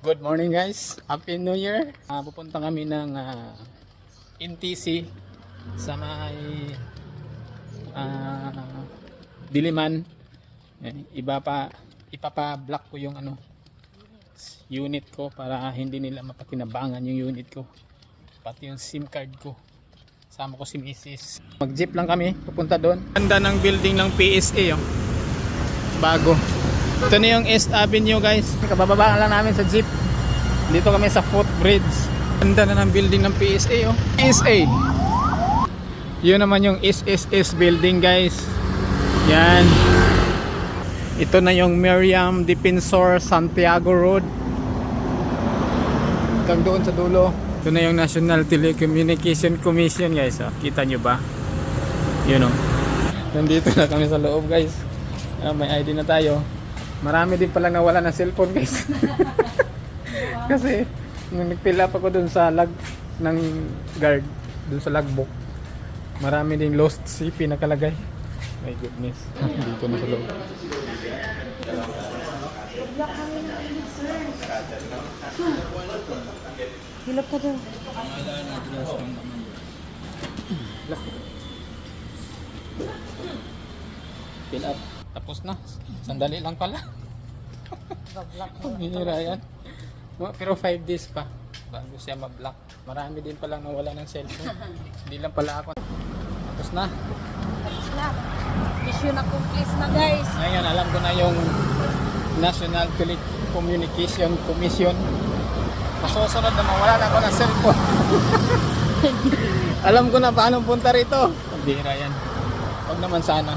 Good morning guys, Happy New Year. Pupunta kami ng NTC sa may Diliman. Ipapa-block ko yung unit ko para hindi nila mapakinabangan yung unit ko, pati yung SIM card ko. Sama ko si Mrs. Mag-jeep lang kami pupunta doon. Ganda ng building ng PSA bago. Ito na yung East Avenue guys. Kabababa lang namin sa jeep. Dito kami sa footbridge. Ganda na ng building ng PSA PSA. Yun naman yung SSS building guys. Yan. Ito na yung Miriam Defensor Santiago Road. Hanggang doon sa dulo. Ito na yung National Telecommunication Commission guys. Kita nyo ba? Yun Nandito na kami sa loob guys. May ID na tayo. Marami din palang nawala ng cellphone guys. Kasi nung nagpila pa ko dun sa lag ng guard, dun sa logbook, marami ding lost CP nakalagay. My goodness. Dito na sa loob. Hilap ka doon. Fill up. Tapos na. Sandali lang pala. Hinira yan. Pero 5 days pa bago siya ma-block. Marami din palang nawala ng cellphone. Hindi lang pala ako. Tapos na. Mission accomplished na guys. Ngayon alam ko na yung National Telecommunication Commission. Masusunod na mawala na ako ng cellphone. Alam ko na paano punta rito. Bihira yan. Huwag naman sana.